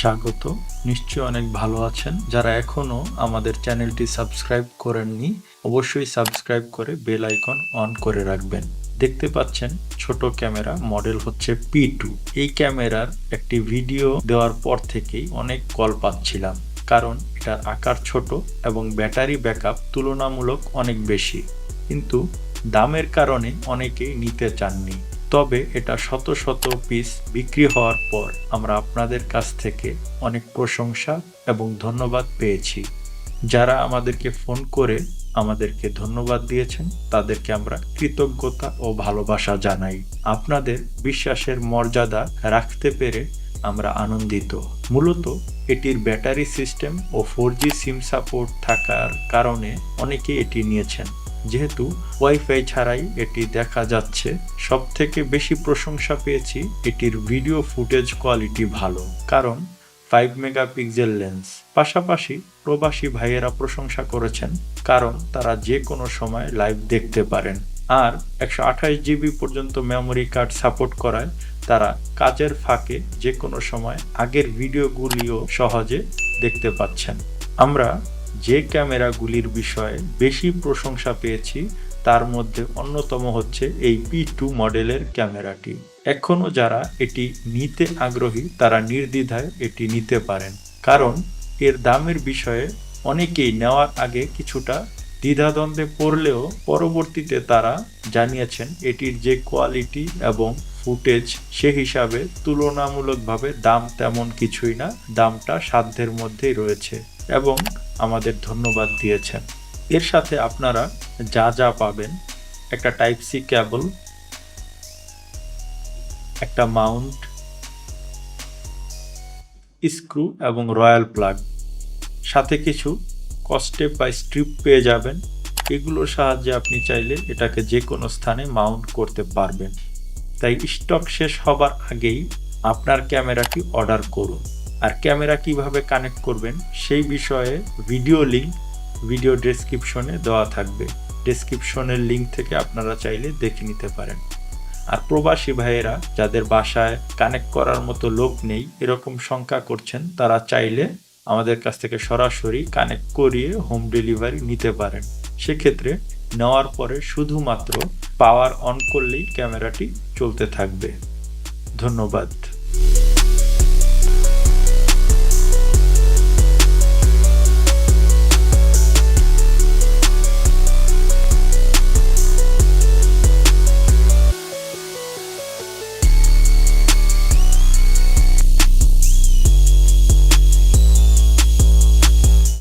স্বাগত। নিশ্চয়ই অনেক ভালো আছেন। যারা এখনো আমাদের চ্যানেলটি সাবস্ক্রাইব করেননি, অবশ্যই সাবস্ক্রাইব করে বেল আইকন অন করে রাখবেন। দেখতে পাচ্ছেন ছোট ক্যামেরা, মডেল হচ্ছে P2। এই ক্যামেরার একটি ভিডিও দেওয়ার পর থেকেই অনেক কল পাচ্ছিলাম, কারণ এটার আকার ছোট এবং ব্যাটারি ব্যাকআপ তুলনামূলক অনেক বেশি, কিন্তু দামের কারণে অনেকেই নিতে চাননি। তবে এটা শত শত পিস বিক্রি হওয়ার পর আমরা আপনাদের কাছ থেকে অনেক প্রশংসা এবং ধন্যবাদ পেয়েছি। যারা আমাদেরকে ফোন করে আমাদেরকে ধন্যবাদ দিয়েছেন, তাদেরকে আমরা কৃতজ্ঞতা ও ভালোবাসা জানাই। আপনাদের বিশ্বাসের মর্যাদা রাখতে পেরে আমরা আনন্দিত। মূলত এটির ব্যাটারি সিস্টেম ও 4G সিম সাপোর্ট থাকার কারণে অনেকে এটি নিয়েছেন। যেহেতু ওয়াইফাই ছাড়াই এটি দেখা যাচ্ছে, সবথেকে বেশি প্রশংসা পেয়েছি এটির ভিডিও ফুটেজ কোয়ালিটি ভালো, কারণ 5 মেগাপিক্সেল লেন্স। পাশাপাশি প্রবাসী ভাইয়েরা প্রশংসা করেছেন, কারণ তারা যে কোনো সময় লাইভ দেখতে পারেন। আর 128GB পর্যন্ত মেমোরি কার্ড সাপোর্ট করায় তারা কাজের ফাঁকে যে কোনো সময় আগের ভিডিওগুলিও সহজে দেখতে পাচ্ছেন। আমরা যে ক্যামেরাগুলির বিষয়ে বেশি প্রশংসা পেয়েছি তার মধ্যে অন্যতম হচ্ছে এই P2 মডেলের ক্যামেরাটি। এখনও যারা এটি নিতে আগ্রহী তারা নির্দ্বিধায় এটি নিতে পারেন, কারণ এর দামের বিষয়ে অনেকেই নেওয়ার আগে কিছুটা দ্বিধাদ্বন্দ্বে পড়লেও পরবর্তীতে তারা জানিয়েছেন এটির যে কোয়ালিটি এবং ফুটেজ সে হিসাবে তুলনামূলকভাবে দাম তেমন কিছুই না, দামটা সাধ্যের মধ্যেই রয়েছে এবং আমাদের ধন্যবাদ দিয়েছেন। এর সাথে আপনারা যা যা পাবেন: একটা টাইপ সি কেবল, একটা মাউন্ট, স্ক্রু এবং রয়্যাল প্লাগ, সাথে কিছু কস্টেপ বা স্ট্রিপ পেয়ে যাবেন। এগুলোর সাহায্যে আপনি চাইলে এটাকে যে কোনো স্থানে মাউন্ট করতে পারবেন। তাই স্টক শেষ হবার আগেই আপনার ক্যামেরাটি অর্ডার করুন। আর ক্যামেরা কিভাবে কানেক্ট করবেন সেই বিষয়ে ভিডিও ডেসক্রিপশনে দেওয়া থাকবে। ডেসক্রিপশনের লিঙ্ক থেকে আপনারা চাইলে দেখে নিতে পারেন। আর প্রবাসী ভাইয়েরা যাদের বাসায় কানেক্ট করার মতো লোক নেই, এরকম শঙ্কা করছেন, তারা চাইলে আমাদের কাছ থেকে সরাসরি কানেক্ট করিয়ে হোম ডেলিভারি নিতে পারেন। সেক্ষেত্রে নেওয়ার পরে শুধুমাত্র পাওয়ার অন করলেই ক্যামেরাটি চলতে থাকবে। ধন্যবাদ।